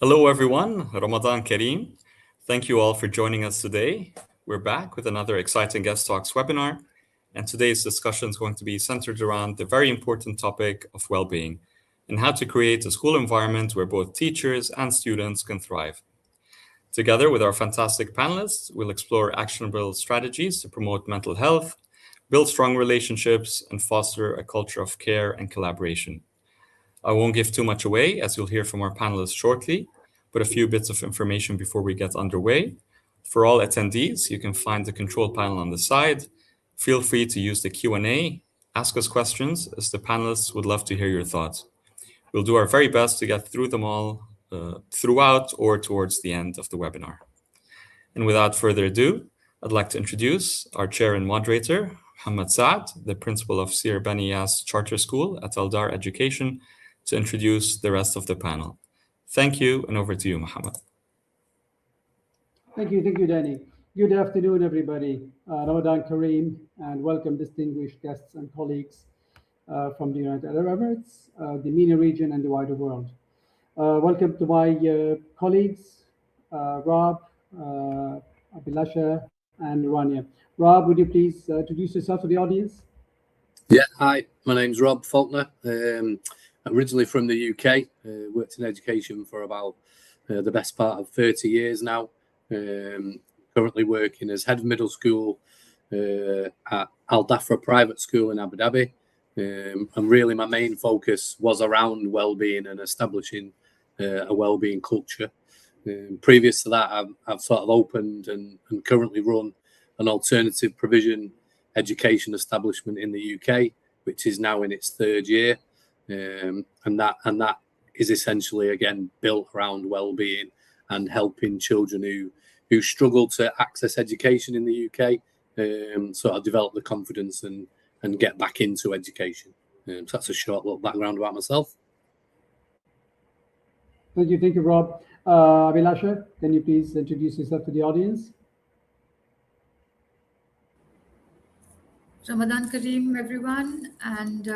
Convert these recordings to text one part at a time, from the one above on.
Hello, everyone. Ramadan Kareem. Thank you all for joining us today. We're back with another exciting Guest Talks webinar, and today's discussion is going to be centered around the very important topic of well-being and how to create a school environment where both teachers and students can thrive. Together with our fantastic panelists, we'll explore actionable strategies to promote mental health, build strong relationships, and foster a culture of care and collaboration. I won't give too much away, as you'll hear from our panelists shortly, but a few bits of information before we get underway. For all attendees, you can find the control panel on the side. Feel free to use the Q&A, ask us questions, as the panelists would love to hear your thoughts. We'll do our very best to get through them all throughout or towards the end of the webinar. And without further ado, I'd like to introduce our chair and moderator, Mohamad Saad, the principal of Seer Bani Charter School at Aldar Education, to introduce the rest of the panel. Thank you, and over to you, Mohamad. Thank you, Danny. Good afternoon, everybody. Ramadan Kareem, and welcome distinguished guests and colleagues from the United Arab Emirates, the MENA region, and the wider world. Welcome to my colleagues, Rob, Abhilasha, and Rania. Rob, would you please introduce yourself to the audience? Yeah, hi, my name's Rob Faulkner. Originally from the UK, worked in education for about the best part of 30 years now. Currently working as head of middle school at Dhafra private school in Abu Dhabi. And really my main focus was around well-being and establishing a well-being culture. Previous to that, I've sort of opened and currently run an alternative provision education establishment in the UK, which is now in its third year. And that is essentially, again, built around well-being and helping children who struggle to access education in the UK sort of develop the confidence and get back into education. So that's a short little background about myself. Thank you, Rob. Abhilasha, can you please introduce yourself to the audience? Ramadan Kareem, everyone, and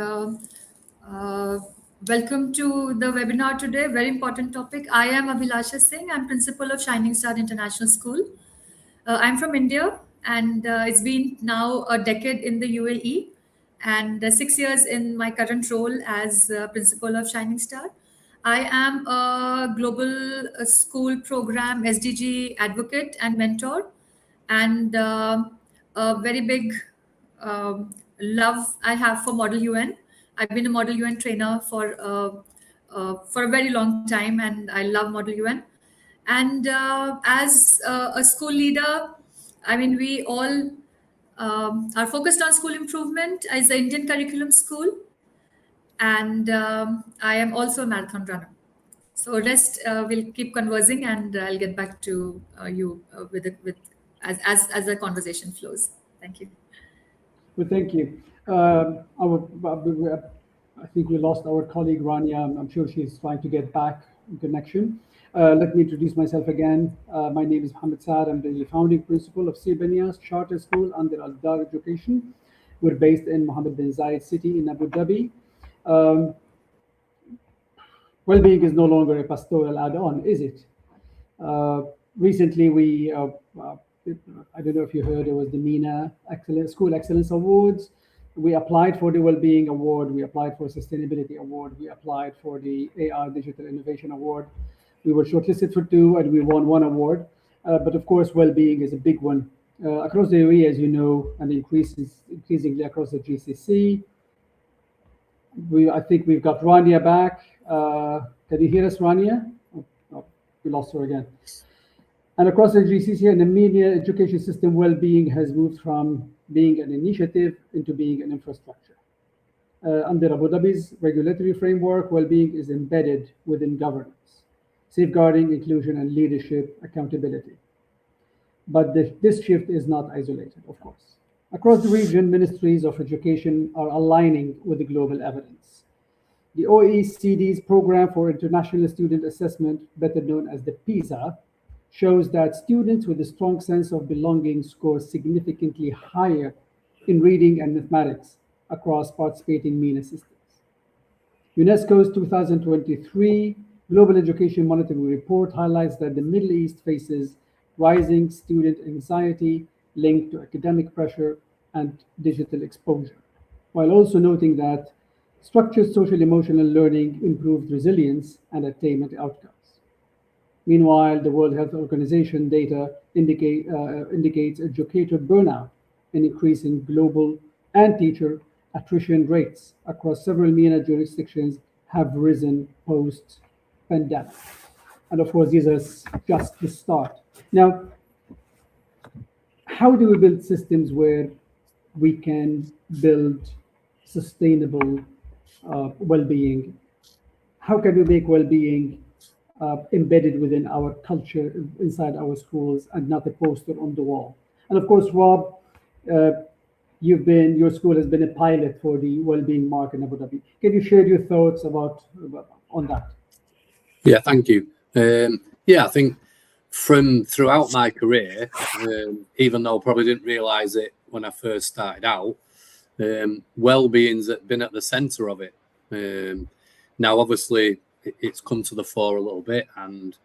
welcome to the webinar today. Very important topic. I am Abhilasha Singh. I'm principal of Shining Star International School. I'm from India, and it's been now a decade in the UAE and 6 years in my current role as principal of Shining Star. I am a global school program SDG advocate and mentor, and a very big love I have for Model UN. I've been a Model UN trainer for a very long time, and I love Model UN. And as a school leader, I mean, we all are focused on school improvement as an Indian curriculum school. And I am also a marathon runner. So rest we'll keep conversing, and I'll get back to you as the conversation flows. Thank you. Well, thank you. I think we lost our colleague Rania. I'm sure she's trying to get back in connection. Let me introduce myself again. My name is Mohamad Saad. I'm the founding principal of Seer Bani Charter School under Aldar Education. We're based in Mohammed bin Zayed City in Abu Dhabi. Well-being is no longer a pastoral add-on, is it? Recently, we I don't know if you heard, it was the MENA School Excellence Awards. We applied for the Wellbeing Award. We applied for Sustainability Award. We applied for the AR Digital Innovation Award. We were shortlisted for 2, and we won 1 award. But of course, well-being is a big one. Across the UAE, as you know, and increasingly across the GCC. I think we've got Rania back. Can you hear us, Rania? Oh, we lost her again. And across the GCC and the media education system, well-being has moved from being an initiative into being an infrastructure. Under Abu Dhabi's regulatory framework, well-being is embedded within governance, safeguarding inclusion and leadership accountability. But this shift is not isolated, of course. Across the region, ministries of education are aligning with the global evidence. The OECD's Program for International Student Assessment, better known as the PISA, shows that students with a strong sense of belonging score significantly higher in reading and mathematics across participating MENA systems. UNESCO's 2023 Global Education Monitoring Report highlights that the Middle East faces rising student anxiety linked to academic pressure and digital exposure, while also noting that structured social emotional learning improved resilience and attainment outcomes. Meanwhile, the World Health Organization data indicates educator burnout and increasing global and teacher attrition rates across several MENA jurisdictions have risen post-pandemic. And of course, these are just the start. Now, how do we build systems where we can build sustainable well-being? How can we make well-being embedded within our culture, inside our schools, and not a poster on the wall? And of course, Rob, your school has been a pilot for the well-being mark in Abu Dhabi. Can you share your thoughts on that? Yeah, thank you. I think throughout my career, even though I probably didn't realise it when I first started out, well-being's been at the centre of it. Now, obviously, it's come to the fore a little bit, and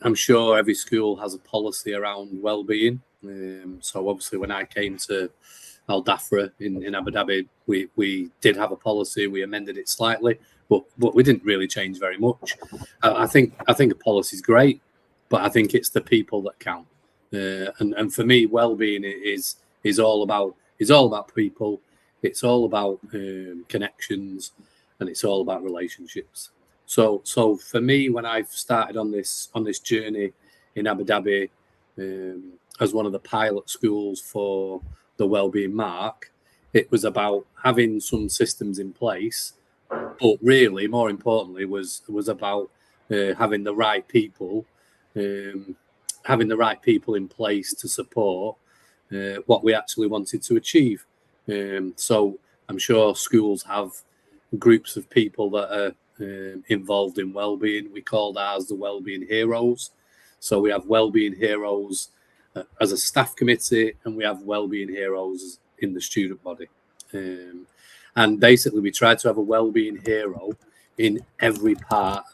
I'm sure every school has a policy around well-being. So obviously, when I came to Dhafra in Abu Dhabi, we did have a policy. We amended it slightly, but we didn't really change very much. I think a policy is great, but I think it's the people that count. And for me, well-being is all about people. It's all about connections, and it's all about relationships. So for me, when I started on this journey in Abu Dhabi as one of the pilot schools for the Wellbeing Mark, it was about having some systems in place, but really, more importantly, was about having the right people in place to support what we actually wanted to achieve. So I'm sure schools have groups of people that are involved in well-being. We called ours the Wellbeing Heroes. So we have Wellbeing Heroes as a staff committee, and we have Wellbeing Heroes in the student body. And basically, we try to have a Wellbeing Hero in every part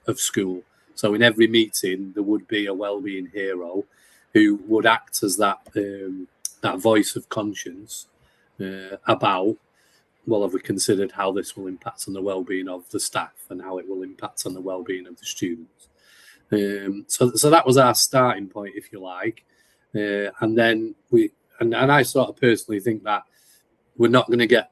of school. So in every meeting, there would be a Wellbeing Hero who would act as that voice of conscience about, well, have we considered how this will impact on the well-being of the staff and how it will impact on the well-being of the students? So that was our starting point, if you like. And then I sort of personally think that we're not going to get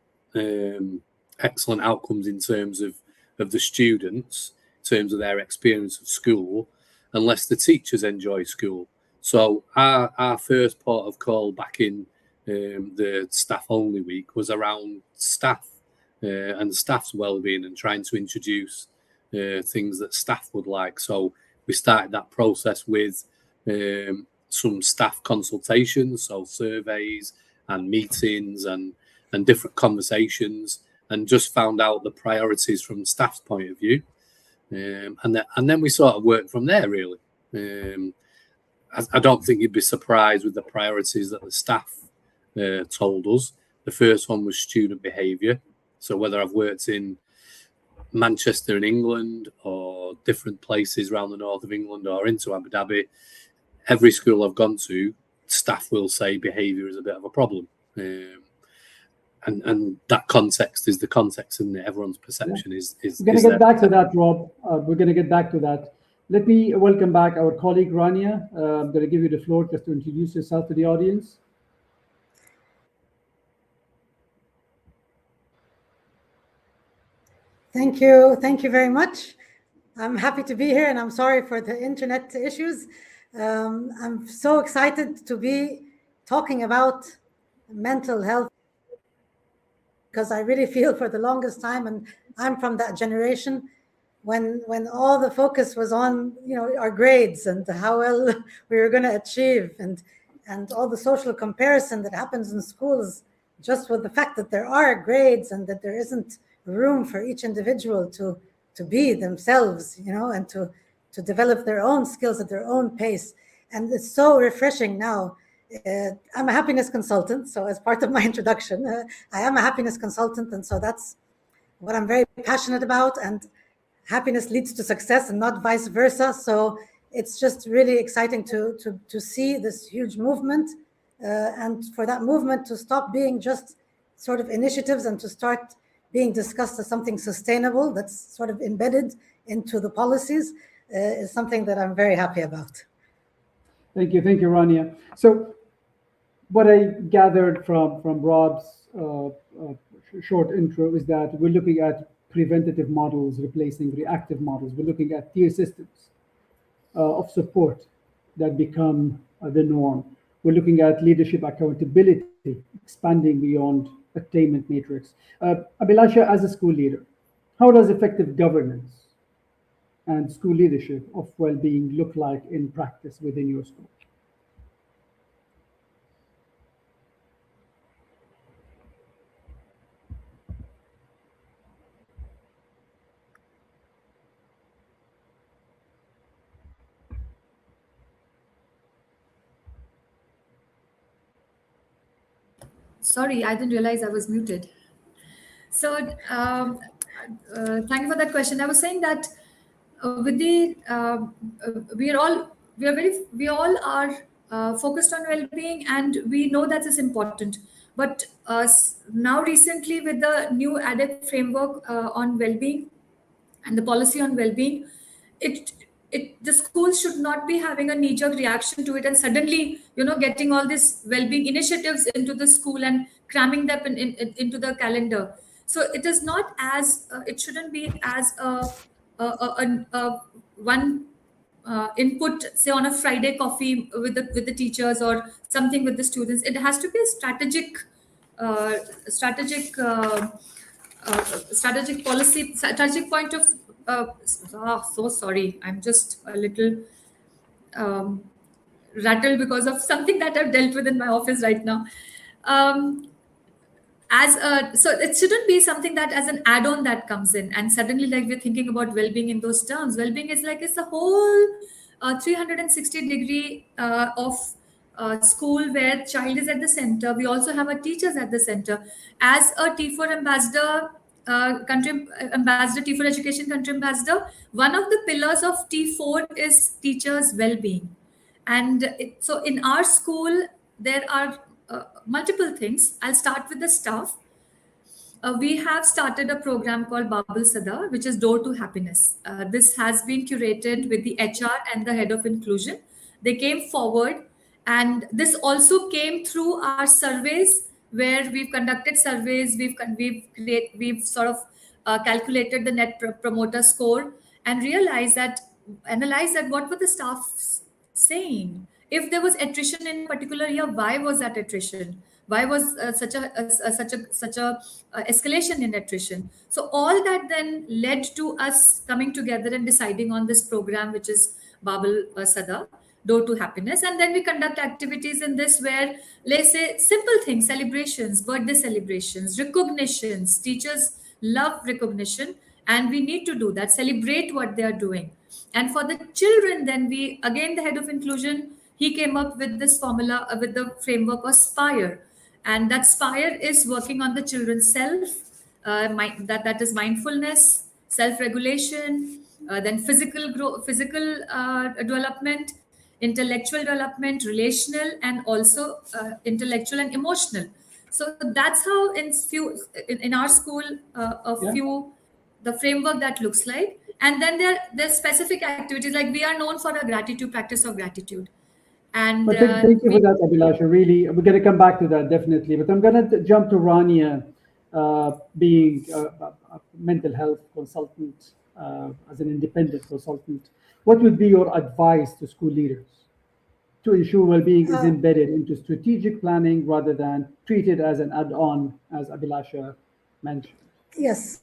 excellent outcomes in terms of the students, in terms of their experience of school, unless the teachers enjoy school. So our first port of call back in the staff only week was around staff and staff's well-being, and trying to introduce things that staff would like. So we started that process with some staff consultations, so surveys and meetings and different conversations, and just found out the priorities from staff's point of view, and then we sort of worked from there, really. I don't think you'd be surprised with the priorities that the staff told us. The first one was student behaviour. So whether I've worked in Manchester in England or different places around the north of England or into Abu Dhabi, every school I've gone to, staff will say behaviour is a bit of a problem. And that context is the context, isn't it? Everyone's perception is. We're going to get back to that, Rob. We're going to get back to that. Let me welcome back our colleague, Rania. I'm going to give you the floor just to introduce yourself to the audience. Thank you. Thank you very much. I'm happy to be here, and I'm sorry for the internet issues. I'm so excited to be talking about mental health, because I really feel for the longest time, and I'm from that generation when all the focus was on, our grades and how well we were going to achieve, and all the social comparison that happens in schools, just with the fact that there are grades and that there isn't room for each individual to be themselves, and to develop their own skills at their own pace. And it's so refreshing now. I'm a happiness consultant, so as part of my introduction, I am a happiness consultant, and so that's what I'm very passionate about. And happiness leads to success and not vice versa. So it's just really exciting to see this huge movement, and for that movement to stop being just sort of initiatives and to start being discussed as something sustainable that's sort of embedded into the policies is something that I'm very happy about. Thank you, Rania. So what I gathered from Rob's short intro is that we're looking at preventative models replacing reactive models. We're looking at tier systems of support that become the norm. We're looking at leadership accountability, expanding beyond attainment matrix. Abhilasha, as a school leader, how does effective governance and school leadership of well-being look like in practice within your school? Sorry, I didn't realize I was muted. So thank you for that question. I was saying that with the we all are focused on well-being, and we know that is important. But now recently, with the new added framework on well-being and the policy on well-being, the school should not be having a knee-jerk reaction to it and suddenly, getting all these well-being initiatives into the school and cramming them into the calendar. So it is not as it shouldn't be as one input, say on a Friday coffee with the teachers or something with the students. It has to be a strategic policy, strategic point of. So sorry, I'm just a little rattled because of something that I've dealt with in my office right now. So it shouldn't be something that as an add-on that comes in and suddenly like we're thinking about well-being in those terms. Well-being is like it's a whole 360-degree of school where child is at the center. We also have our teachers at the center. As a T4 ambassador, country ambassador, T4 education country ambassador, one of the pillars of T4 is teachers' well-being. And so in our school, there are multiple things. I'll start with the staff. We have started a program called Babul Sada, which is Door to Happiness. This has been curated with the HR and the head of inclusion. They came forward, and this also came through our surveys, where we've conducted surveys. We've sort of calculated the net promoter score and analyzed that what were the staff saying. If there was attrition in a particular year, why was that attrition? Why was such a escalation in attrition? So all that then led to us coming together and deciding on this program, which is Babul Sada, Door to Happiness. And then we conduct activities in this where, let's say, simple things, celebrations, birthday celebrations, recognitions. Teachers love recognition, and we need to do that, celebrate what they are doing. And for the children, then the head of inclusion, he came up with this formula, with the framework of SPIRE. And that SPIRE is working on the children's self, that is mindfulness, self-regulation, then physical development, intellectual development, relational, and also intellectual and emotional. So that's how in our school, the framework that looks like. And then there's specific activities, like we are known for a practice of gratitude. And thank you for that, Abhilasha. Really, we're going to come back to that definitely. But I'm going to jump to Rania, being a mental health consultant, as an independent consultant. What would be your advice to school leaders to ensure well-being is embedded into strategic planning rather than treated as an add-on, as Abhilasha mentioned? Yes.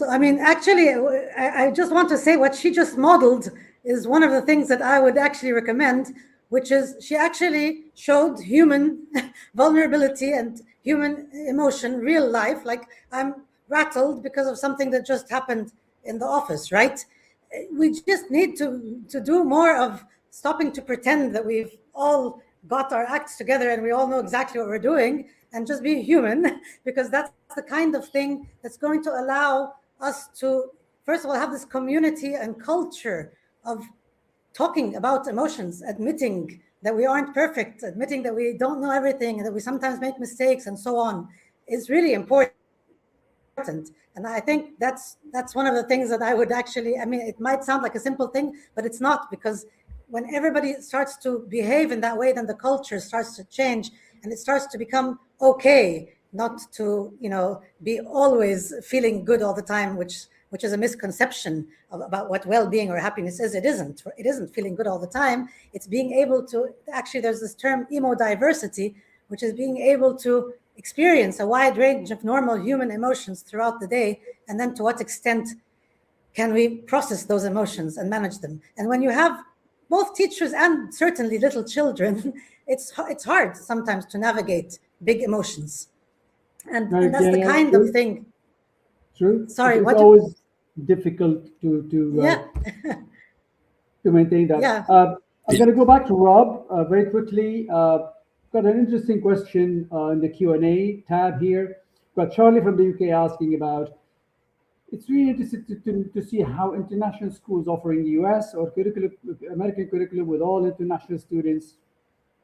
I mean, actually, I just want to say what she just modeled is one of the things that I would actually recommend, which is she actually showed human vulnerability and human emotion, real life. Like, I'm rattled because of something that just happened in the office, right? We just need to do more of stopping to pretend that we've all got our acts together and we all know exactly what we're doing, and just be human, because that's the kind of thing that's going to allow us to first of all, have this community and culture of talking about emotions, admitting that we aren't perfect, admitting that we don't know everything, and that we sometimes make mistakes, and so on, is really important. And I think that's one of the things that I would actually, I mean, it might sound like a simple thing, but it's not, because when everybody starts to behave in that way, then the culture starts to change, and it starts to become okay not to, be always feeling good all the time, which is a misconception about what well-being or happiness is. It isn't feeling good all the time. It's being able to, actually there's this term emodiversity, which is being able to experience a wide range of normal human emotions throughout the day, and then to what extent can we process those emotions and manage them. And when you have both teachers and certainly little children, it's hard sometimes to navigate big emotions. And that's the kind of thing. True. Sorry, it's always difficult to to maintain that. Yeah. I'm going to go back to Rob very quickly. Got an interesting question in the Q&A tab here. Got Charlie from the UK asking about, it's really interesting to see how international schools offering US or American curriculum with all international students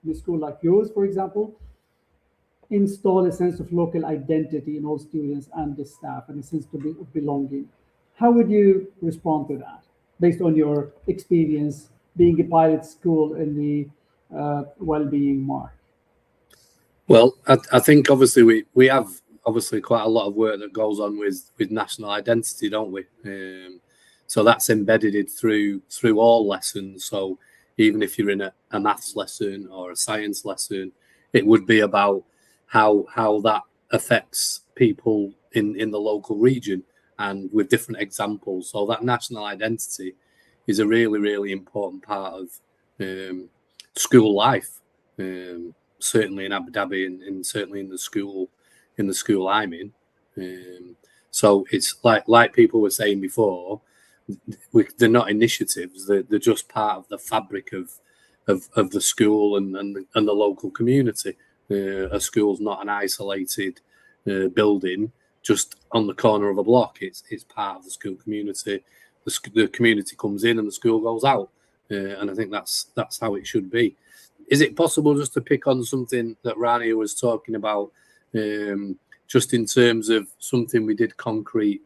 in a school like yours, for example, install a sense of local identity in all students and the staff and a sense of belonging. How would you respond to that based on your experience being a pilot school in the well-being mark? Well, I think obviously we have obviously quite a lot of work that goes on with national identity, don't we? So that's embedded through all lessons. So even if you're in a maths lesson or a science lesson, it would be about how that affects people in the local region, and with different examples. So that national identity is a really, really important part of school life. Certainly in Abu Dhabi, and certainly in the school I'm in. So it's like people were saying before, they're not initiatives; they're just part of the fabric of the school and the local community. A school's not an isolated building just on the corner of a block. It's part of the school community. The community comes in and the school goes out, and I think that's how it should be. Is it possible just to pick on something that Rania was talking about, just in terms of something we did concrete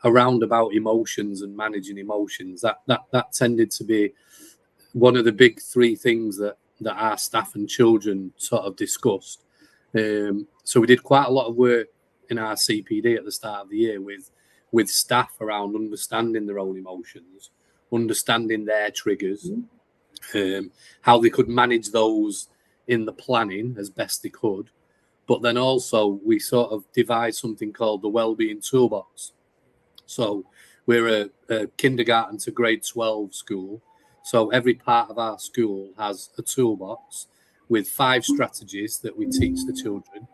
around about emotions and managing emotions? That tended to be one of the big three things that our staff and children sort of discussed. So we did quite a lot of work in our CPD at the start of the year with staff around understanding their own emotions, understanding their triggers, how they could manage those in the planning as best they could. But then also we sort of devised something called the Wellbeing Toolbox. So we're a kindergarten to grade 12 school. So every part of our school has a toolbox with 5 strategies that we teach the children.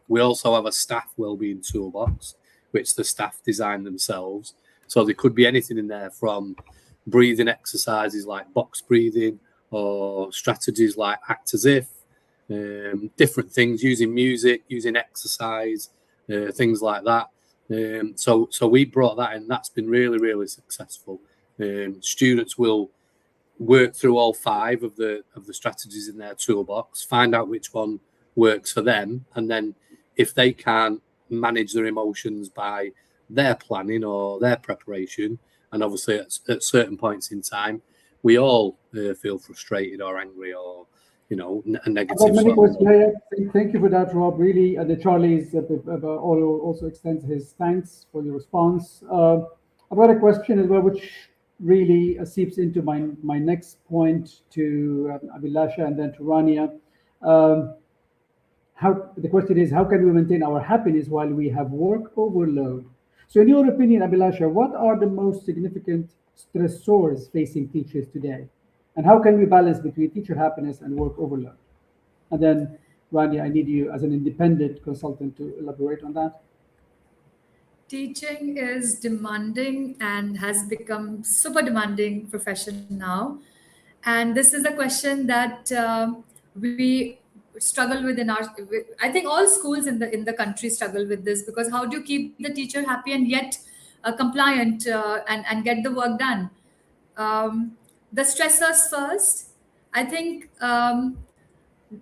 We also have a staff wellbeing toolbox, which the staff design themselves. So there could be anything in there from breathing exercises like box breathing, or strategies like act as if, different things, using music, using exercise, things like that. So we brought that in. That's been really, really successful. Students will work through all 5 of the strategies in their toolbox, find out which one works for them, and then if they can't manage their emotions by their planning or their preparation, and obviously at certain points in time, we all feel frustrated or angry or a negative. Thank you for that, Rob. Really, the Charlie's also extends his thanks for your response. I've got a question as well, which really seeps into my next point to Abhilasha and then to Rania. The question is, how can we maintain our happiness while we have work overload? So in your opinion, Abhilasha, what are the most significant stressors facing teachers today? And how can we balance between teacher happiness and work overload? And then, Rania, I need you as an independent consultant to elaborate on that. Teaching is demanding and has become super demanding profession now. And this is a question that we struggle with I think all schools in the country struggle with this, because how do you keep the teacher happy and yet compliant and get the work done. The stressors first, I think,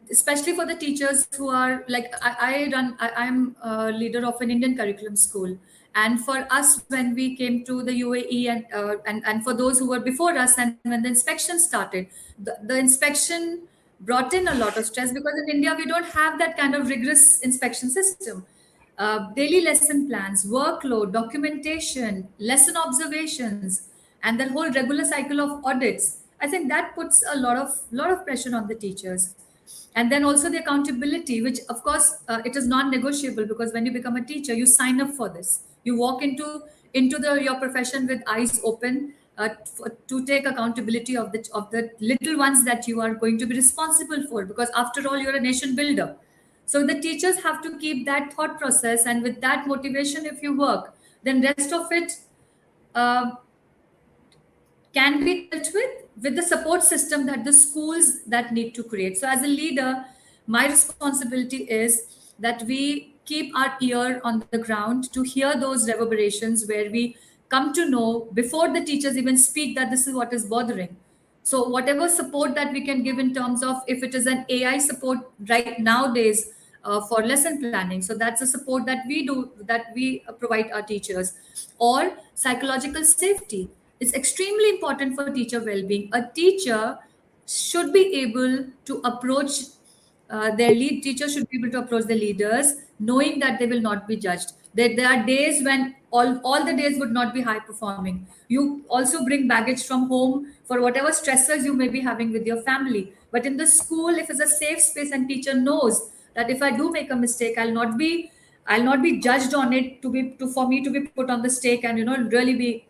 especially for the teachers who are like, I'm a leader of an Indian curriculum school. And for us, when we came to the UAE and for those who were before us, and when the inspection started, the inspection brought in a lot of stress, because in India, we don't have that kind of rigorous inspection system. Daily lesson plans, workload, documentation, lesson observations, and that whole regular cycle of audits. I think that puts a lot of pressure on the teachers. And then also the accountability, which of course it is non-negotiable, because when you become a teacher, you sign up for this. You walk into your profession with eyes open, to take accountability of the little ones that you are going to be responsible for, because after all, you're a nation builder. So the teachers have to keep that thought process, and with that motivation, if you work, then rest of it can be dealt with the support system that the schools that need to create. So as a leader, my responsibility is that we keep our ear on the ground to hear those reverberations, where we come to know before the teachers even speak that this is what is bothering. So whatever support that we can give in terms of, if it is an AI support right nowadays for lesson planning, so that's a support that we do, that we provide our teachers. Or psychological safety. It's extremely important for teacher well-being. A teacher should be able to approach their lead. Teachers should be able to approach the leaders, knowing that they will not be judged. There are days when all the days would not be high performing. You also bring baggage from home for whatever stressors you may be having with your family. But in the school, if it's a safe space and teacher knows that if I do make a mistake, I'll not be judged on it for me to be put on the stake and really be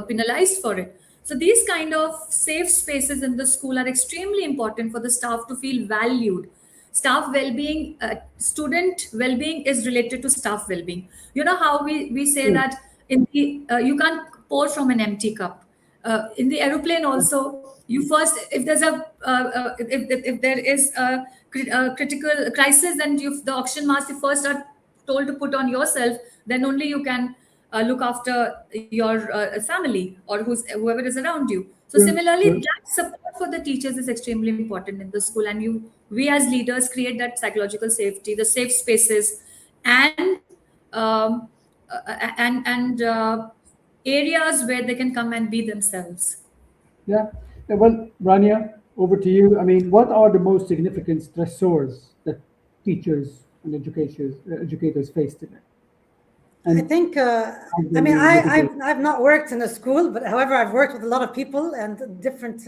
penalized for it. So these kind of safe spaces in the school are extremely important for the staff to feel valued. Staff well-being, student well-being is related to staff well-being. You know how we say that in the you can't pour from an empty cup. In the aeroplane also, you first, if there's if there is a critical crisis, then the oxygen mask you first are told to put on yourself, then only you can look after your family or whoever is around you. So similarly, that support for the teachers is extremely important in the school, and we as leaders create that psychological safety, the safe spaces, and areas where they can come and be themselves. Yeah. Well, Rania, over to you. I mean, what are the most significant stressors that teachers and educators face today? I think, I've not worked in a school, but however, I've worked with a lot of people and different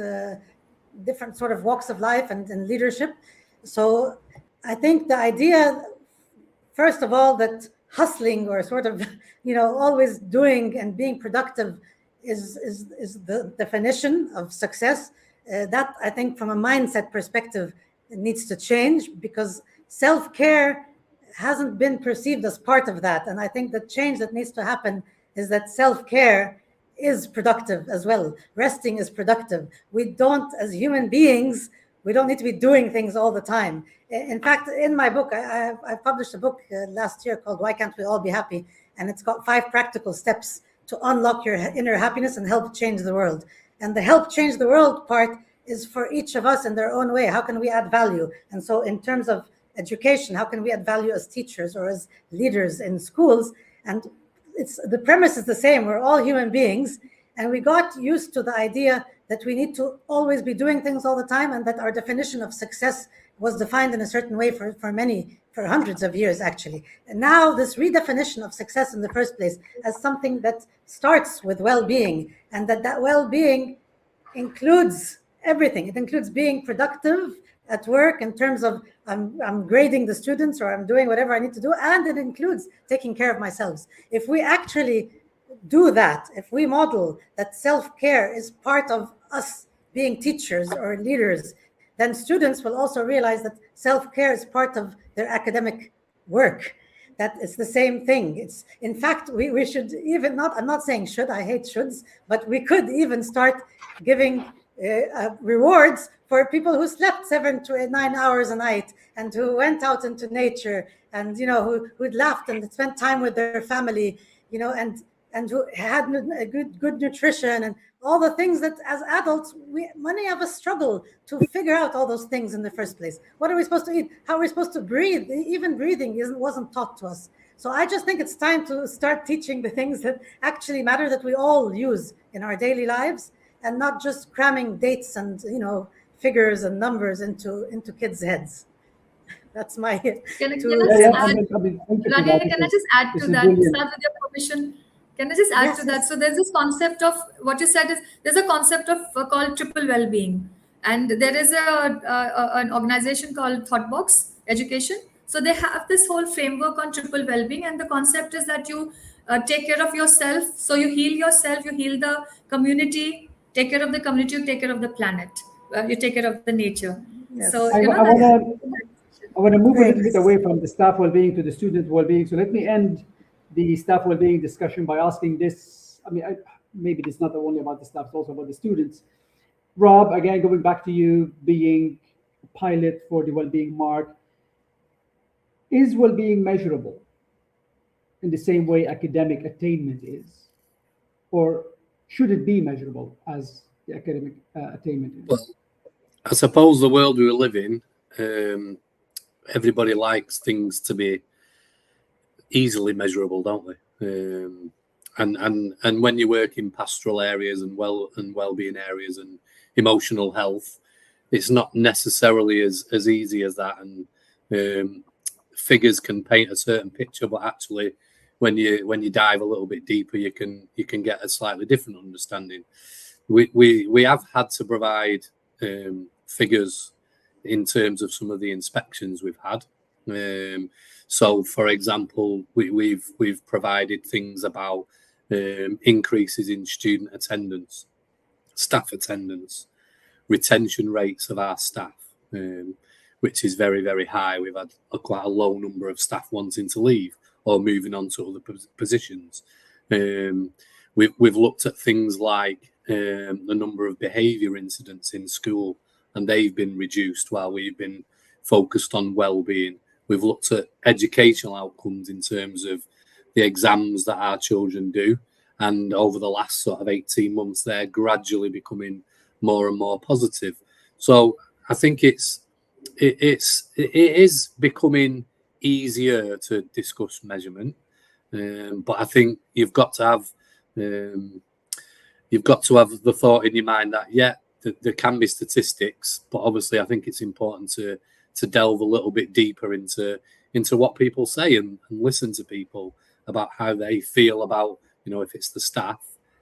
sort of walks of life and leadership. So I think the idea, first of all, that hustling or sort of, always doing and being productive is the definition of success. That I think from a mindset perspective, it needs to change, because self-care hasn't been perceived as part of that. And I think the change that needs to happen is that self-care is productive as well. Resting is productive. We don't, as human beings, we don't need to be doing things all the time. In fact, in my book, I published a book last year called Why Can't We All Be Happy? And it's got 5 practical steps to unlock your inner happiness and help change the world. And the help change the world part is for each of us in their own way. How can we add value? And so in terms of education, how can we add value as teachers or as leaders in schools? And the premise is the same. We're all human beings, and we got used to the idea that we need to always be doing things all the time, and that our definition of success was defined in a certain way for hundreds of years, actually. And now this redefinition of success in the first place as something that starts with well-being, and that well-being includes everything. It includes being productive at work in terms of I'm grading the students, or I'm doing whatever I need to do, and it includes taking care of myself. If we actually do that, if we model that self-care is part of us being teachers or leaders, then students will also realize that self-care is part of their academic work, that it's the same thing. It's, in fact, we should even not, I'm not saying should, I hate shoulds, but we could even start giving rewards for people who slept 7 to 9 hours a night, and who went out into nature, and who laughed and spent time with their family, and and who had a good nutrition and all the things that as adults, many of us struggle to figure out all those things in the first place. What are we supposed to eat? How are we supposed to breathe? Even breathing wasn't taught to us. So I just think it's time to start teaching the things that actually matter, that we all use in our daily lives, and not just cramming dates and figures and numbers into kids' heads. That's my Can I just add to that? Brilliant. Start with your permission. Can I just add to that? So there's this concept of what you said is there's a concept of called triple well-being, and there is an organization called Thoughtbox Education. So they have this whole framework on triple well-being, and the concept is that you take care of yourself. So you heal yourself, you heal the community, take care of the community, you take care of the planet, you take care of the nature. Yes. So I want to move a little bit away from the staff well-being to the student well-being. So let me end the staff well-being discussion by asking this. I mean, maybe it's not only about the staff, it's also about the students. Rob, again, going back to you, being a pilot for the well-being mark, is well-being measurable in the same way academic attainment is? Or should it be measurable as the academic attainment is? Well, I suppose the world we live in, everybody likes things to be easily measurable, don't they? And when you work in pastoral areas and well-being areas and emotional health, it's not necessarily as easy as that. And figures can paint a certain picture, but actually, when you dive a little bit deeper, you can get a slightly different understanding. We have had to provide figures in terms of some of the inspections we've had. So, for example, we've provided things about increases in student attendance, staff attendance, retention rates of our staff, which is very, very high. We've had quite a low number of staff wanting to leave or moving on to other positions. We've looked at things like the number of behaviour incidents in school, and they've been reduced while we've been focused on well-being. We've looked at educational outcomes in terms of the exams that our children do, and over the last sort of 18 months, they're gradually becoming more and more positive. So I think it is becoming easier to discuss measurement, but I think you've got to have the thought in your mind that there can be statistics, but obviously I think it's important to delve a little bit deeper into what people say and listen to people about how they feel about, if it's the staff,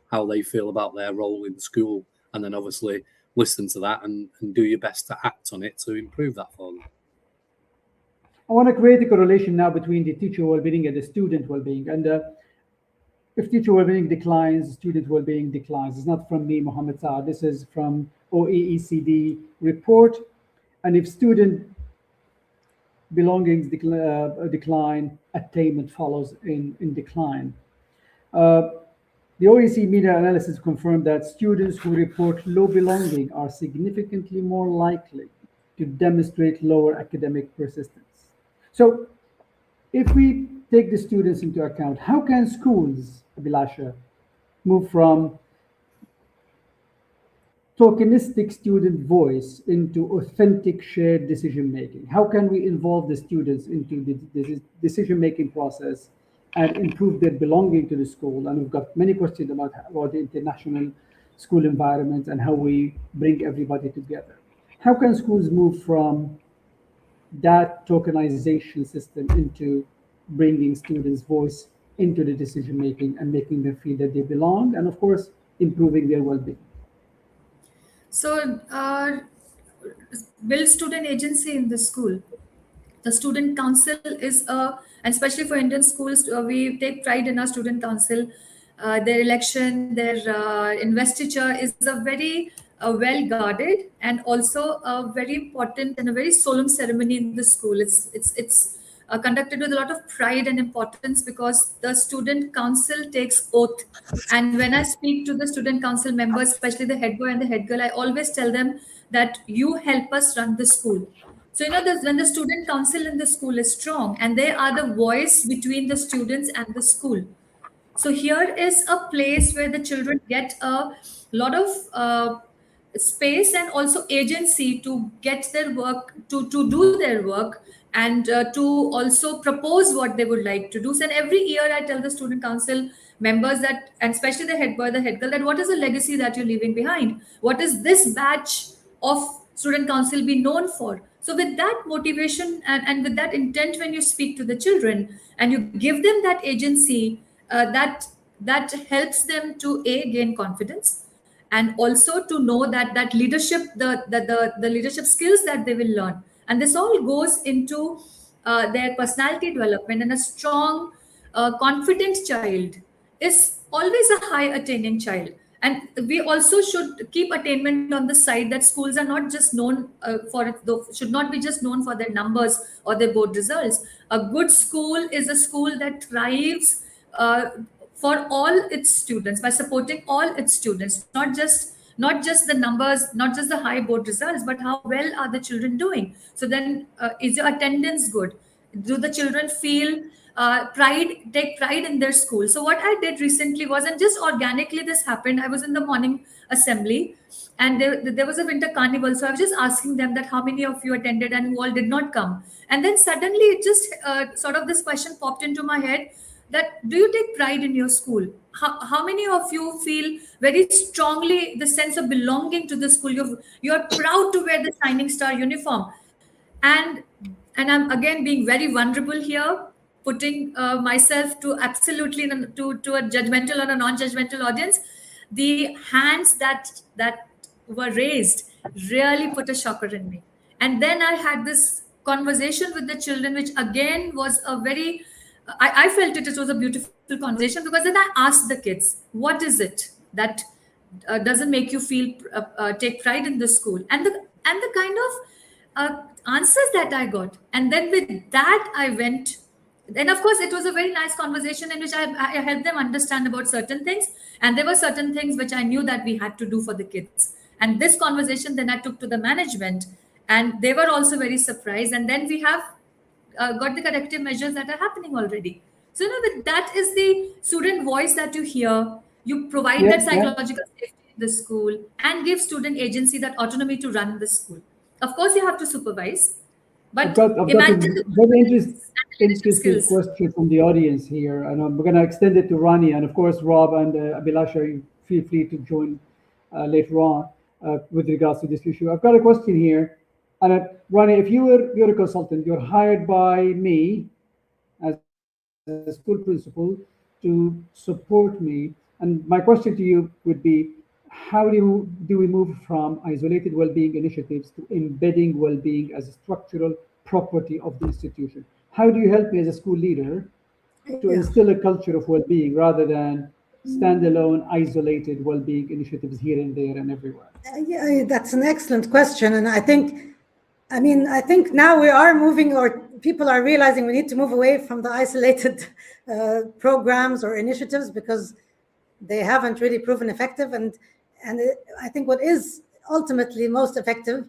how they feel about their role in school, and then obviously listen to that and do your best to act on it to improve that for them. I want to create a correlation now between the teacher well-being and the student well-being. And if teacher well-being declines, student well-being declines. It's not from me, Mohamad Saad. This is from OECD report. And if student belongings decline, attainment follows in decline. The OECD meta-analysis confirmed that students who report low belonging are significantly more likely to demonstrate lower academic persistence. So if we take the students into account, how can schools, Abhilasha, move from tokenistic student voice into authentic shared decision-making? How can we involve the students into the decision-making process and improve their belonging to the school? And we've got many questions about the international school environment and how we bring everybody together. How can schools move from that tokenization system into bringing students' voice into the decision-making and making them feel that they belong, and of course, improving their well-being? So, build student agency in the school. The student council is and especially for Indian schools, we take pride in our student council. Their election, their investiture is a very well guarded and also a very important and a very solemn ceremony in the school. It's conducted with a lot of pride and importance because the student council takes oath. And when I speak to the student council members, especially the head boy and the head girl, I always tell them that you help us run the school. So, when the student council in the school is strong and they are the voice between the students and the school. So here is a place where the children get a lot of space and also agency to get their work, to do their work, and to also propose what they would like to do. So every year I tell the student council members that, and especially the head boy, the head girl, that what is the legacy that you're leaving behind? What is this batch of student council be known for? So with that motivation and with that intent, when you speak to the children and you give them that agency, that helps them to gain confidence, and also to know that leadership, the leadership skills that they will learn, and this all goes into their personality development. And a strong, confident child is always a high attaining child. And we also should keep attainment on the side, that schools are not just known should not be just known for their numbers or their board results. A good school is a school that thrives for all its students, by supporting all its students, not just the numbers, not just the high board results, but how well are the children doing. So then, is your attendance good? Do the children feel take pride in their school? So what I did recently was, and just organically this happened, I was in the morning assembly and there was a winter carnival. So I was just asking them that how many of you attended and who all did not come. And then suddenly it just sort of this question popped into my head, that do you take pride in your school? How many of you feel very strongly the sense of belonging to the school? You're proud to wear the Shining Star uniform. And I'm again being very vulnerable here, putting myself to absolutely to a judgmental or a non-judgmental audience. The hands that were raised really put a shocker in me. And then I had this conversation with the children, which again was a very, I felt it was a beautiful conversation, because then I asked the kids, what is it that doesn't make you feel take pride in the school? And the kind of answers that I got. And then with that I went, and of course it was a very nice conversation in which I helped them understand about certain things, and there were certain things which I knew that we had to do for the kids. And this conversation then I took to the management, and they were also very surprised. And then we have got the corrective measures that are happening already. So with that is the student voice that you hear. You provide that psychological safety in the school and give student agency, that autonomy to run the school. Of course, you have to supervise, but I've got a very interesting question from the audience here, and I'm going to extend it to Rania, and of course, Rob and Abhilasha, you feel free to join later on with regards to this issue. I've got a question here, and Rania, if you're a consultant, you're hired by me as a school principal to support me, and my question to you would be, how do we move from isolated well-being initiatives to embedding well-being as a structural property of the institution? How do you help me as a school leader to instill a culture of well-being rather than standalone, isolated well-being initiatives here and there and everywhere? Yeah, that's an excellent question. And I think now we are moving, or people are realizing we need to move away from the isolated programs or initiatives, because they haven't really proven effective. And I think what is ultimately most effective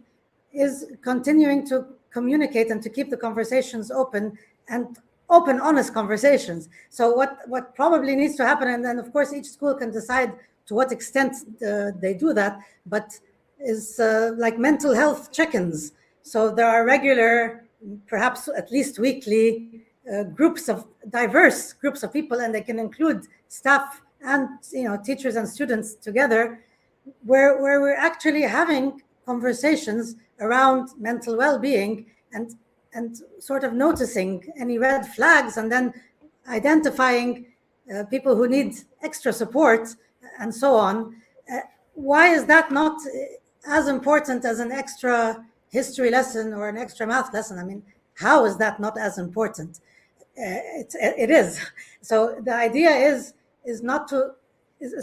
is continuing to communicate and to keep the conversations open, and open, honest conversations. So what probably needs to happen, and then of course each school can decide to what extent they do that, but is like mental health check-ins. So there are regular, perhaps at least weekly, diverse groups of people, and they can include staff and teachers and students together, where we're actually having conversations around mental well-being and sort of noticing any red flags, and then identifying people who need extra support and so on. Why is that not as important as an extra history lesson or an extra math lesson? I mean, how is that not as important? It is. So the idea is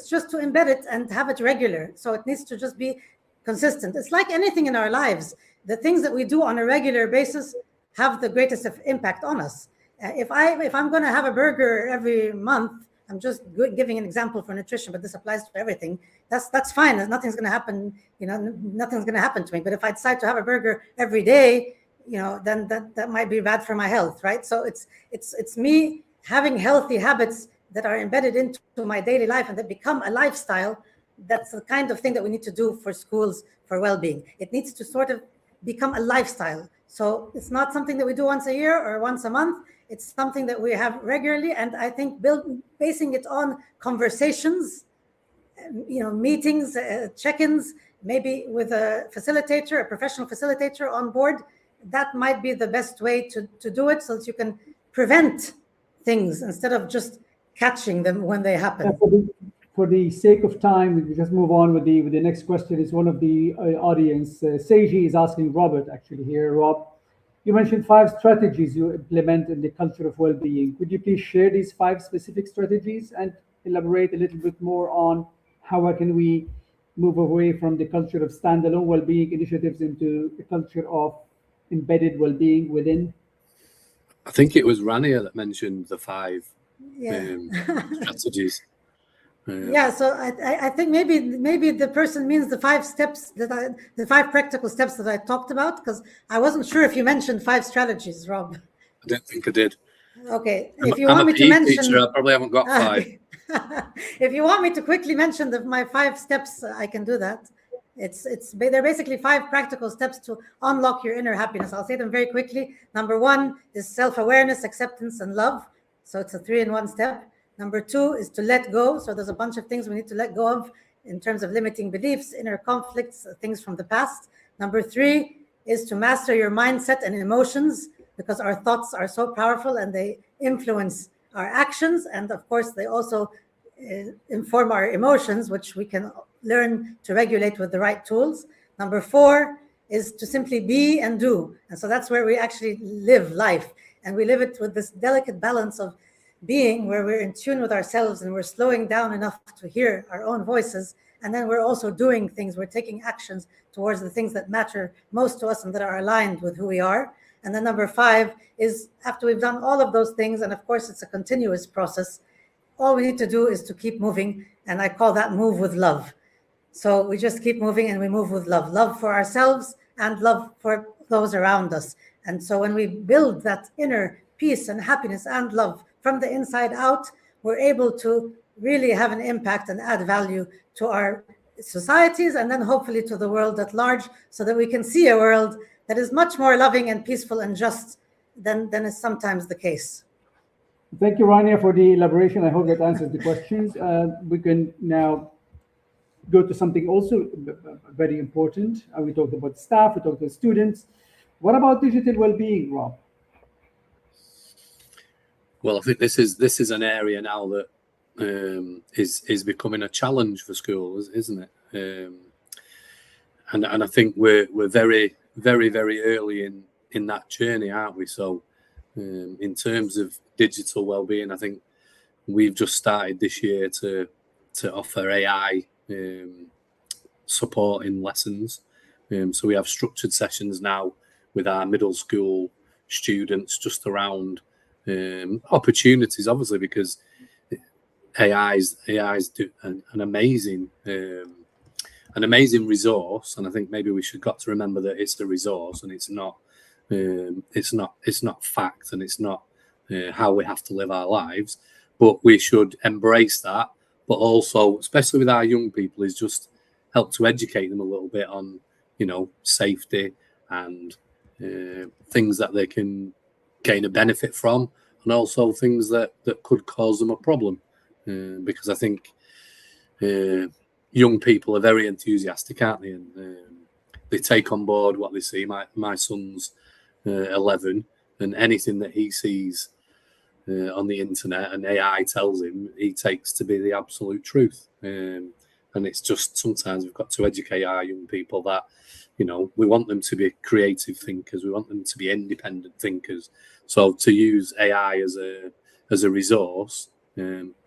just to embed it and have it regular. So it needs to just be consistent. It's like anything in our lives. The things that we do on a regular basis have the greatest impact on us. If I'm going to have a burger every month, I'm just giving an example for nutrition, but this applies to everything. That's fine. Nothing's going to happen. Nothing's going to happen to me. But if I decide to have a burger every day, then that might be bad for my health, right? So it's me having healthy habits that are embedded into my daily life and that become a lifestyle, that's the kind of thing that we need to do for schools for well-being. It needs to sort of become a lifestyle. So it's not something that we do once a year or once a month. It's something that we have regularly, and I think basing it on conversations, meetings, check-ins, maybe with a facilitator, a professional facilitator on board. That might be the best way to do it, so that you can prevent things instead of just catching them when they happen. For the sake of time, we just move on with the next question. Is one of the audience, Seiji, is asking Robert actually here. Rob, you mentioned 5 strategies you implement in the culture of well-being. Could you please share these 5 specific strategies and elaborate a little bit more on how can we move away from the culture of standalone well-being initiatives into a culture of embedded well-being within? I think it was Rania that mentioned the 5 strategies. So I think maybe the person means the 5 steps the 5 practical steps that I talked about, because I wasn't sure if you mentioned 5 strategies, Rob. I don't think I did. Okay, if you want me to mention, teacher, I probably haven't got 5. If you want me to quickly mention my 5 steps, I can do that. They're basically 5 practical steps to unlock your inner happiness. I'll say them very quickly. Number 1 is self-awareness, acceptance, and love. So it's a 3-in-1 step. Number 2 is to let go. So there's a bunch of things we need to let go of in terms of limiting beliefs, inner conflicts, things from the past. Number 3 is to master your mindset and emotions, because our thoughts are so powerful and they influence our actions. And of course, they also inform our emotions, which we can learn to regulate with the right tools. Number 4 is to simply be and do. And so that's where we actually live life. And we live it with this delicate balance of being, where we're in tune with ourselves and we're slowing down enough to hear our own voices. And then we're also doing things. We're taking actions towards the things that matter most to us and that are aligned with who we are. And then number 5 is, after we've done all of those things, and of course it's a continuous process, all we need to do is to keep moving. And I call that move with love. So we just keep moving and we move with love. Love for ourselves and love for those around us. And so when we build that inner peace and happiness and love from the inside out, we're able to really have an impact and add value to our societies, and then hopefully to the world at large, so that we can see a world that is much more loving and peaceful and just than is sometimes the case. Thank you, Rania, for the elaboration. I hope that answers the questions. We can now go to something also very important. We talked about staff, we talked about students. What about digital well-being, Rob? Well, I think this is an area now that is becoming a challenge for schools, isn't it? And I think we're very, very, very early in that journey, aren't we? So in terms of digital well-being, I think we've just started this year to offer AI support in lessons. So we have structured sessions now with our middle school students just around opportunities, obviously, because AI's an amazing resource, and I think maybe we should got to remember that it's the resource and it's not fact, and it's not how we have to live our lives. But we should embrace that. But also, especially with our young people, is just help to educate them a little bit on, safety and things that they can gain a benefit from, and also things that could cause them a problem. Because I think young people are very enthusiastic, aren't they? And they take on board what they see. My son's 11, and anything that he sees on the internet and AI tells him, he takes to be the absolute truth. And it's just, sometimes we've got to educate our young people that, we want them to be creative thinkers. We want them to be independent thinkers. So to use AI as a resource,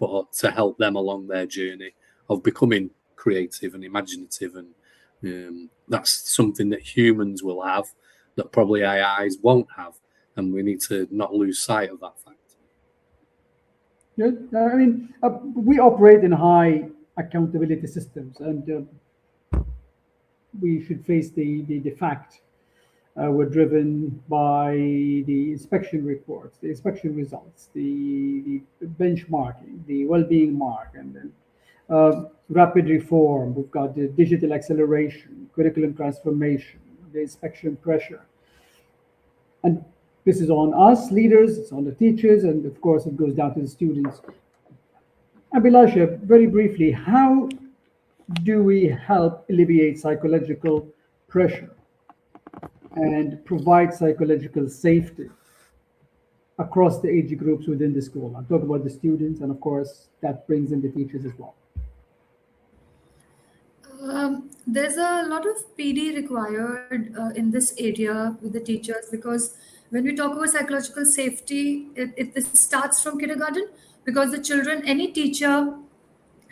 but to help them along their journey of becoming creative and imaginative. And that's something that humans will have that probably AIs won't have. And we need to not lose sight of that fact. Yeah, I mean, we operate in high accountability systems, and we should face the fact. were driven by the inspection reports, the inspection results, the benchmarking, the well-being mark, and then rapid reform. We've got the digital acceleration, curriculum transformation, the inspection pressure. And this is on us, leaders, it's on the teachers, and of course it goes down to the students. Abhilasha, very briefly, how do we help alleviate psychological pressure and provide psychological safety across the age groups within the school? I'll talk about the students, and of course that brings in the teachers as well. There's a lot of PD required in this area with the teachers, because when we talk about psychological safety, it starts from kindergarten, because the children, any teacher,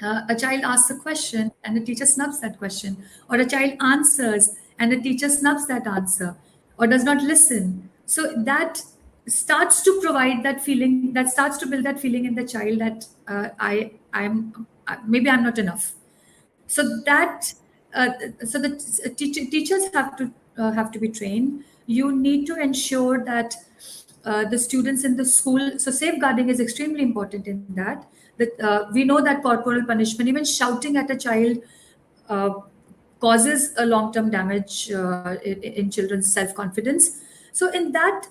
a child asks a question and the teacher snubs that question, or a child answers and the teacher snubs that answer or does not listen. So that starts to provide that feeling, that starts to build that feeling in the child that maybe I'm not enough. So that so the teachers have to be trained. You need to ensure that the students in the school, so safeguarding is extremely important in that. We know that corporal punishment, even shouting at a child, causes a long-term damage in children's self-confidence. So in that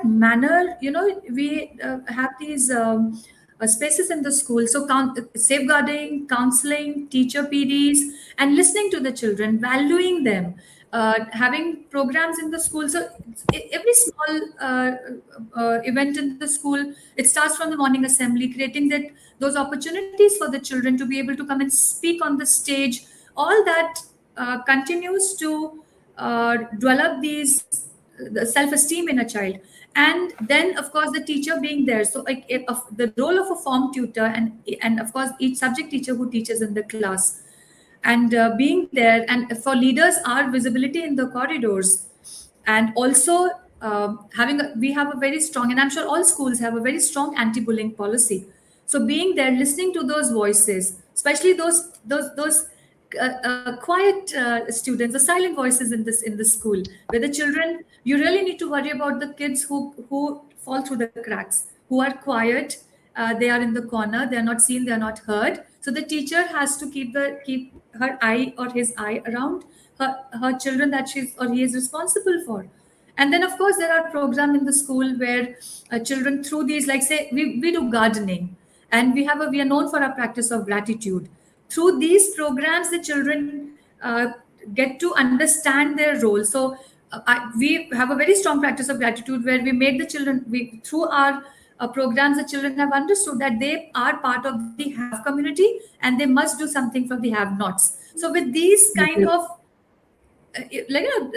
manner, we have these spaces in the school. So safeguarding, counseling, teacher PDs, and listening to the children, valuing them, having programs in the school. So every small event in the school, it starts from the morning assembly, creating those opportunities for the children to be able to come and speak on the stage. All that continues to develop the self-esteem in a child. And then, of course, the teacher being there. So the role of a form tutor and of course, each subject teacher who teaches in the class, and being there, and for leaders, our visibility in the corridors, and also we have a very strong, and I'm sure all schools have a very strong anti-bullying policy. So being there, listening to those voices, especially those quiet students, the silent voices in the school, where the children, you really need to worry about the kids who fall through the cracks, who are quiet, they are in the corner, they are not seen, they are not heard. So the teacher has to keep her eye or his eye around her children that she or he is responsible for. And then, of course, there are programs in the school where children, through these, like say, we do gardening, and we are known for our practice of gratitude. Through these programs, the children get to understand their role. So we have a very strong practice of gratitude, where we made the children, through our programs, the children have understood that they are part of the have community and they must do something for the have nots. So with these kind of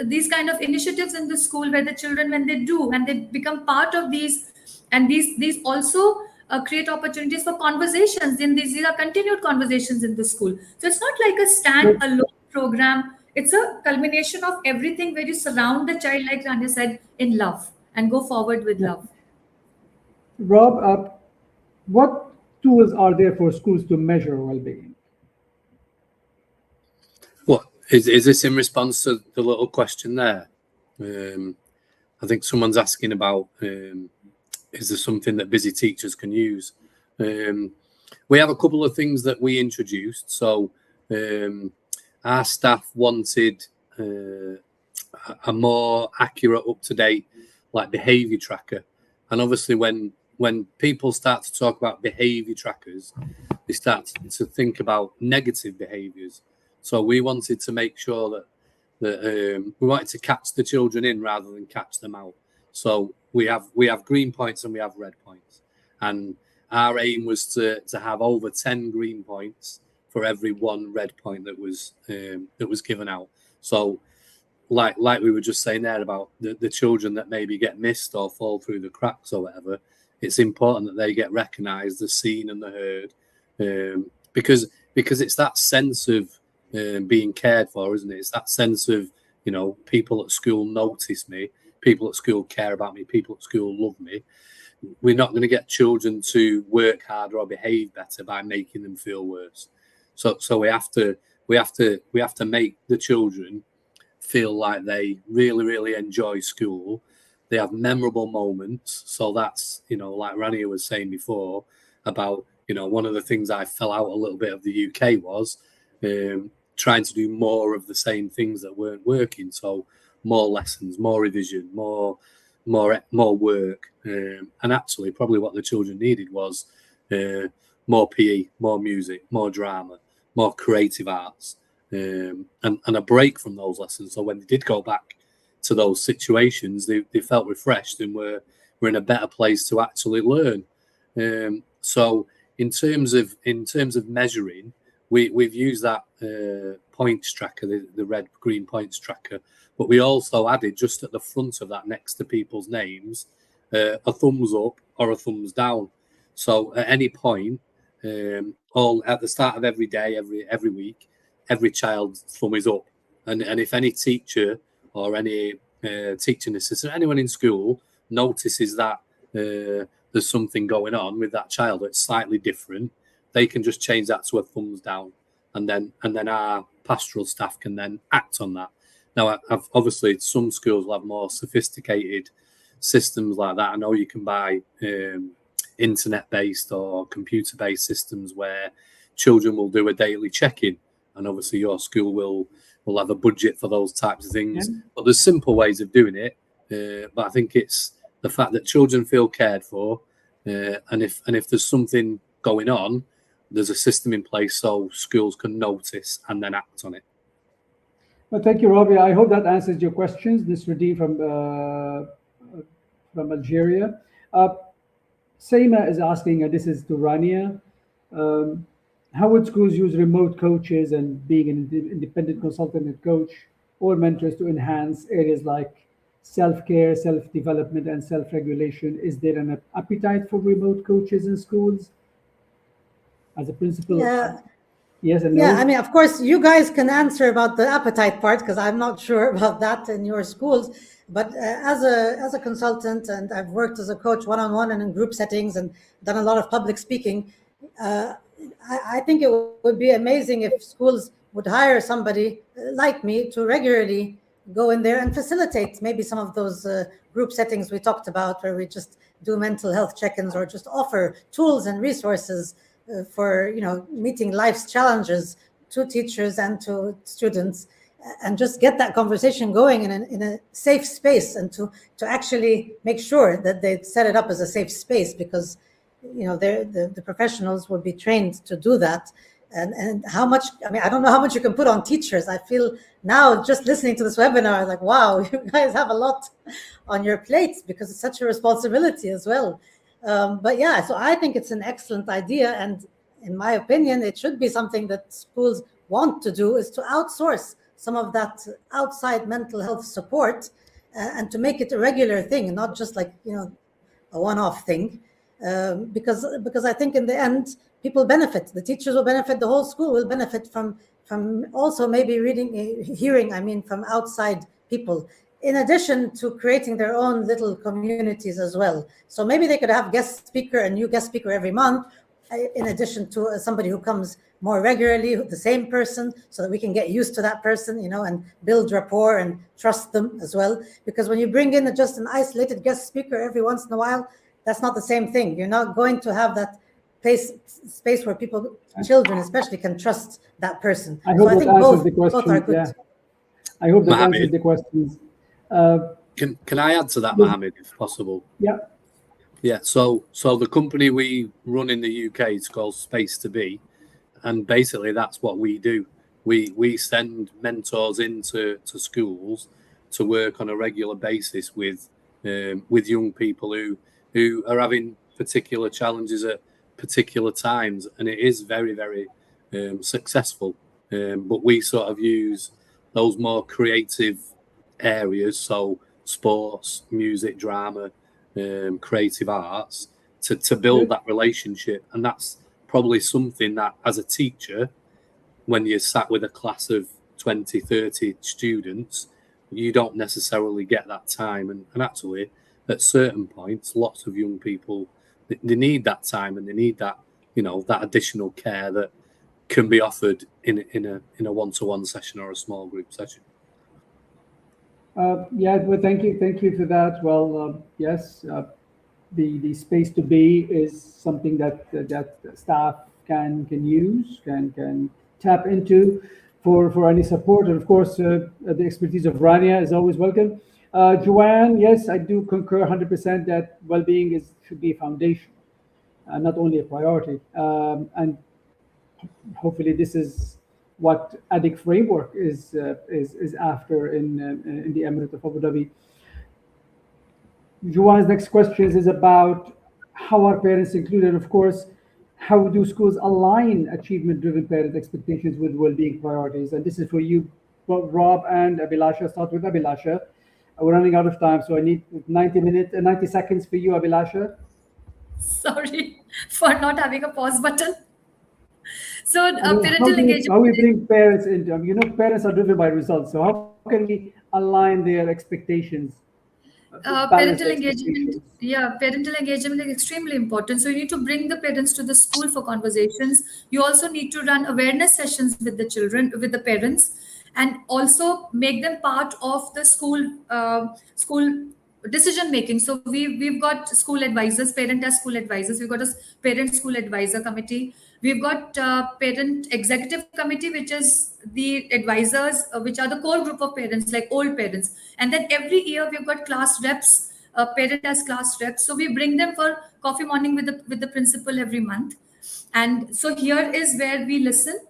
these kind of initiatives in the school, where the children, when they do and they become part of these, and these also create opportunities for conversations. These are continued conversations in the school. So it's not like a stand-alone program. It's a culmination of everything, where you surround the child, like Rania said, in love, and go forward with love. Rob, what tools are there for schools to measure well-being? What is this in response to the little question there? I think someone's asking about, is there something that busy teachers can use? We have a couple of things that we introduced. So our staff wanted a more accurate, up-to-date, like behaviour tracker. And obviously when people start to talk about behaviour trackers, they start to think about negative behaviours. So we wanted to make sure that we wanted to catch the children in rather than catch them out. So we have green points and we have red points. And our aim was to have over 10 green points for every one red point that was given out. So like we were just saying there about the children that maybe get missed or fall through the cracks or whatever, it's important that they get recognised, the seen and the heard, because it's that sense of being cared for, isn't it? It's that sense of, people at school notice me, people at school care about me, people at school love me. We're not going to get children to work harder or behave better by making them feel worse. So we have to make the children feel like they really, really enjoy school. They have memorable moments. So that's, like Rania was saying before about, one of the things I fell out a little bit of the UK was trying to do more of the same things that weren't working. So more lessons, more revision, more work. And actually probably what the children needed was more PE, more music, more drama, more creative arts, and a break from those lessons. So when they did go back to those situations, they felt refreshed and were in a better place to actually learn. So in terms of measuring, we've used that points tracker, the red green points tracker, but we also added just at the front of that, next to people's names, a thumbs up or a thumbs down. So at any point, all at the start of every day, every week, every child's thumb is up, and if any teacher or any teaching assistant, anyone in school notices that there's something going on with that child that's slightly different, they can just change that to a thumbs down, and then our pastoral staff can then act on that. Now, I've obviously some schools will have more sophisticated systems like that. I know you can buy internet-based or computer-based systems where children will do a daily check-in, and obviously your school will have a budget for those types of things. Yeah. But there's simple ways of doing it. But I think it's the fact that children feel cared for, and if there's something going on, there's a system in place so schools can notice and then act on it. Well, thank you, Robbie. I hope that answers your questions. This is Radhi from Algeria. Seema is asking, this is to Rania, how would schools use remote coaches and being an independent consultant and coach or mentors to enhance areas like self-care, self-development, and self-regulation? Is there an appetite for remote coaches in schools? As a principal? Yeah. Yes and no? Yeah, I mean, of course, you guys can answer about the appetite part because I'm not sure about that in your schools. But as a consultant, and I've worked as a coach one-on-one and in group settings and done a lot of public speaking, I think it would be amazing if schools would hire somebody like me to regularly go in there and facilitate maybe some of those group settings we talked about, where we just do mental health check-ins or just offer tools and resources for meeting life's challenges to teachers and to students, and just get that conversation going in a safe space, and to actually make sure that they set it up as a safe space, because the professionals will be trained to do that. And how much, I don't know how much you can put on teachers. I feel now just listening to this webinar, like, wow, you guys have a lot on your plates because it's such a responsibility as well. But yeah, so I think it's an excellent idea. And in my opinion, it should be something that schools want to do, is to outsource some of that outside mental health support and to make it a regular thing, and not just like, a one-off thing. Because I think in the end, people benefit. The teachers will benefit. The whole school will benefit from also maybe hearing from outside people, in addition to creating their own little communities as well. So maybe they could have a new guest speaker every month, in addition to somebody who comes more regularly, the same person, so that we can get used to that person, and build rapport and trust them as well. Because when you bring in just an isolated guest speaker every once in a while, that's not the same thing. You're not going to have that space where children especially, can trust that person. I hope that answers the question. Both are good. Yeah. I hope that answers the questions. Can I add to that, Mohamad, if possible? Yeah. Yeah. So the company we run in the UK is called Space to Be, and basically that's what we do. We send mentors into schools to work on a regular basis with young people who are having particular challenges at particular times, and it is very, very successful. But we sort of use those more creative areas, so sports, music, drama, creative arts, to build that relationship. And that's probably something that, as a teacher, when you're sat with a class of 20, 30 students, you don't necessarily get that time. And actually, at certain points, lots of young people, they need that time, and they need that, that additional care that can be offered in a one-to-one session or a small group session. Yeah, well, thank you for that. Well, yes, the space to be is something that staff can use, can tap into for any support, and of course, the expertise of Rania is always welcome. Joanne, yes, I do concur 100% that well-being should be a foundation, not only a priority, and hopefully this is what ADIC framework is after in the Emirate of Abu Dhabi. Joanne's next question is about how are parents included. Of course, how do schools align achievement-driven parent expectations with well-being priorities? And this is for you, Rob and Abhilasha. Start with Abhilasha. We're running out of time, so I need 90 seconds for you, Abhilasha. Sorry for not having a pause button. So parental engagement. How we bring parents into, parents are driven by results. So how can we align their expectations? Parental engagement, parental engagement is extremely important. So you need to bring the parents to the school for conversations. You also need to run awareness sessions with the children, with the parents, and also make them part of the school decision making. So we've got school advisors, parent as school advisors. We've got a parent school advisor committee. We've got parent executive committee, which is the advisors, which are the core group of parents, like old parents. And then every year we've got class reps, parent as class reps. So we bring them for coffee morning with the principal every month. And so here is where we listen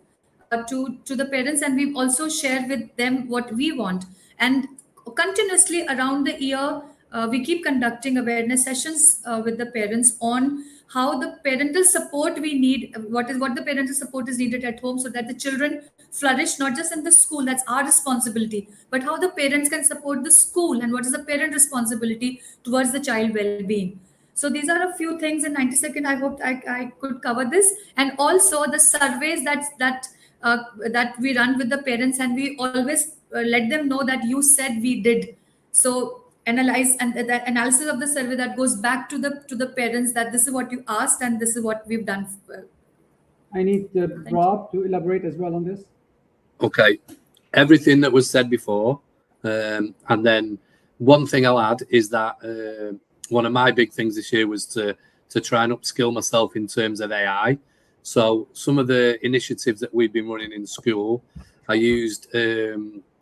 to the parents, and we also share with them what we want. And continuously around the year, we keep conducting awareness sessions with the parents on how the parental support we need, what the parental support is needed at home, so that the children flourish, not just in the school, that's our responsibility, but how the parents can support the school and what is the parent responsibility towards the child well-being. So these are a few things in 90 seconds. I hope I could cover this. And also the surveys that we run with the parents, and we always let them know that you said we did. So analyze, and the analysis of the survey that goes back to the parents, that this is what you asked and this is what we've done. I need Rob to elaborate as well on this. Okay, everything that was said before, and then one thing I'll add is that one of my big things this year was to try and upskill myself in terms of AI. So some of the initiatives that we've been running in school, I used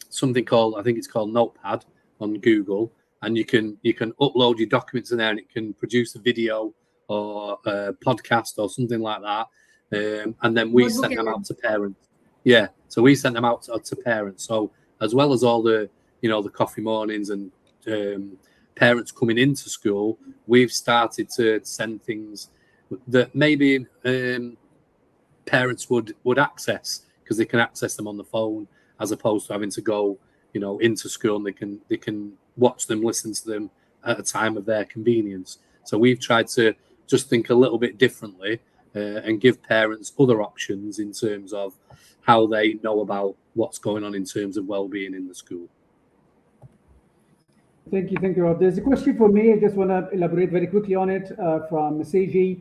something called, I think it's called Notepad on Google, and you can upload your documents in there, and it can produce a video or a podcast or something like that. And then we sent them out to parents. Yeah, so we sent them out to parents. So as well as all the the coffee mornings and parents coming into school, we've started to send things that maybe parents would access, because they can access them on the phone as opposed to having to go into school, and they can watch them, listen to them at a time of their convenience. So we've tried to just think a little bit differently and give parents other options in terms of how they know about what's going on in terms of well-being in the school. Thank you, Rob. There's a question for me. I just want to elaborate very quickly on it from Seiji.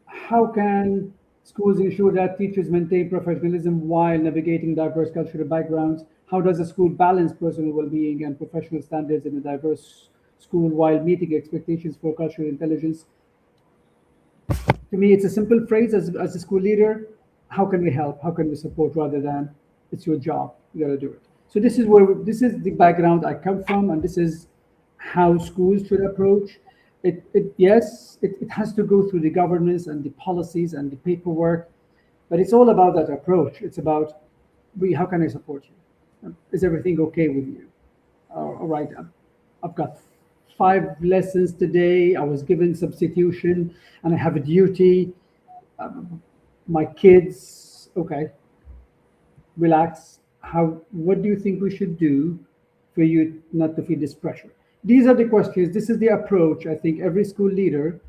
How can schools ensure that teachers maintain professionalism while navigating diverse cultural backgrounds? How does a school balance personal well-being and professional standards in a diverse school while meeting expectations for cultural intelligence? To me, it's a simple phrase as a school leader. How can we help? How can we support, rather than it's your job, you got to do it. So this is the background I come from, and this is how schools should approach it. Yes, it has to go through the governance and the policies and the paperwork, but it's all about that approach. It's about how can I support you? Is everything okay with you? All right, I've got 5 lessons today. I was given substitution and I have a duty. My kids, okay, relax. What do you think we should do for you not to feel this pressure? These are the questions. This is the approach I think every school leader,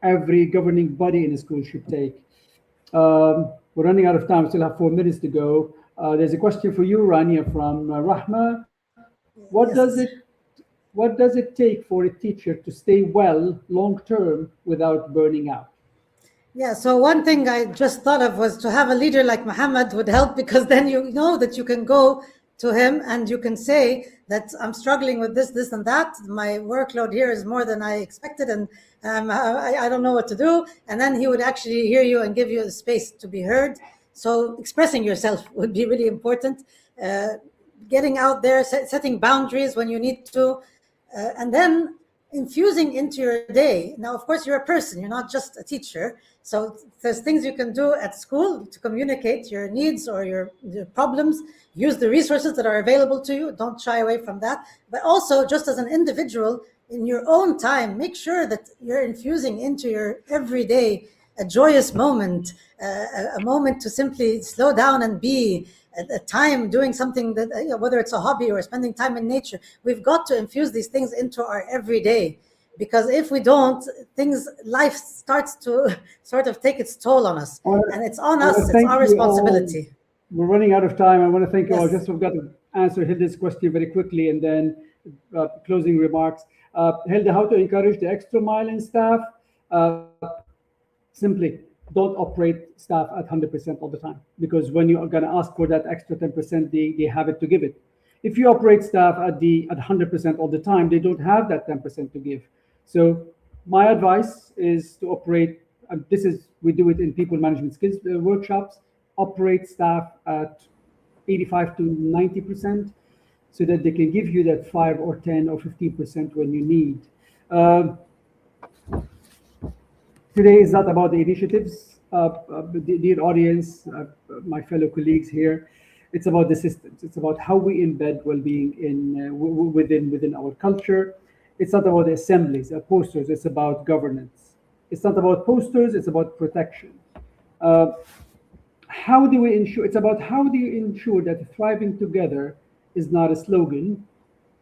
every governing body in a school should take. We're running out of time. Still have 4 minutes to go. There's a question for you, Rania, from Rahma. What does it take for a teacher to stay well long term without burning out? Yeah, so one thing I just thought of was to have a leader like Mohamad would help, because then you know that you can go to him, and you can say that I'm struggling with this, and that. My workload here is more than I expected, and I don't know what to do. And then he would actually hear you and give you a space to be heard. So expressing yourself would be really important. Getting out there, setting boundaries when you need to, and then infusing into your day. Now, of course, you're a person, you're not just a teacher. So there's things you can do at school to communicate your needs or your problems. Use the resources that are available to you. Don't shy away from that. But also, just as an individual, in your own time, make sure that you're infusing into your everyday a joyous moment, a moment to simply slow down and be, a time doing something that, whether it's a hobby or spending time in nature. We've got to infuse these things into our everyday, because if we don't, life starts to sort of take its toll on us, and it's on us. It's our responsibility. We're running out of time. I want to thank you all. Yes. We've got to answer Hilda's question very quickly, and then closing remarks. Hilda, how to encourage the extra mile in staff? Simply don't operate staff at 100% all the time, because when you are going to ask for that extra 10%, they have it to give it. If you operate staff at 100% all the time, they don't have that 10% to give. So my advice is to operate, and we do it in people management skills workshops, operate staff at 85 to 90%, so that they can give you that 5 or 10 or 15% when you need. Today is not about the initiatives, dear audience, my fellow colleagues here. It's about the systems. It's about how we embed well-being within our culture. It's not about the assemblies, posters. It's about governance. It's not about posters. It's about protection. How do we ensure? It's about how do you ensure that thriving together is not a slogan,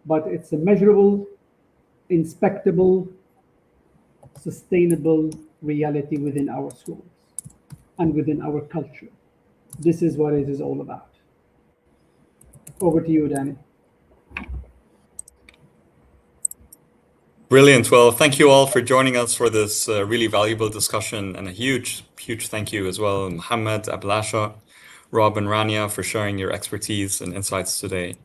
but it's a measurable, inspectable, sustainable reality within our schools and within our culture. This is what it is all about. Over to you, Danny. Brilliant. Well, thank you all for joining us for this really valuable discussion, and a huge thank you as well, Mohamad, Abhilasha, Rob, and Rania, for sharing your expertise and insights today.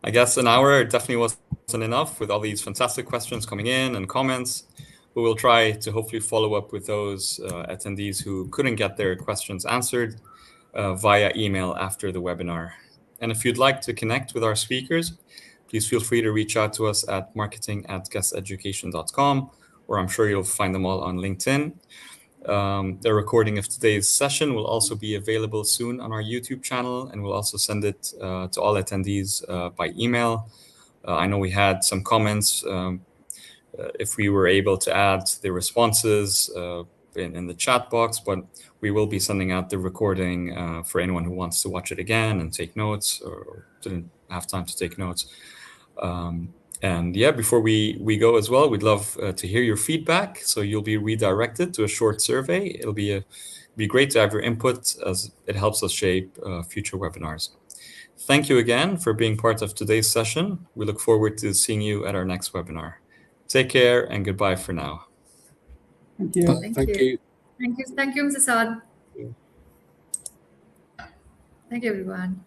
I guess an hour definitely wasn't enough with all these fantastic questions coming in and comments. We will try to hopefully follow up with those attendees who couldn't get their questions answered via email after the webinar. And if you'd like to connect with our speakers, please feel free to reach out to us at marketing@guesseducation.com, or I'm sure you'll find them all on LinkedIn. The recording of today's session will also be available soon on our YouTube channel, and we'll also send it to all attendees by email. I know we had some comments if we were able to add the responses in the chat box, but we will be sending out the recording for anyone who wants to watch it again and take notes, or didn't have time to take notes. And yeah, before we go as well, we'd love to hear your feedback. So you'll be redirected to a short survey. It'll be great to have your input, as it helps us shape future webinars. Thank you again for being part of today's session. We look forward to seeing you at our next webinar. Take care and goodbye for now. Thank you. Thank you. Thank you, Mr. Saad. Thank you, everyone.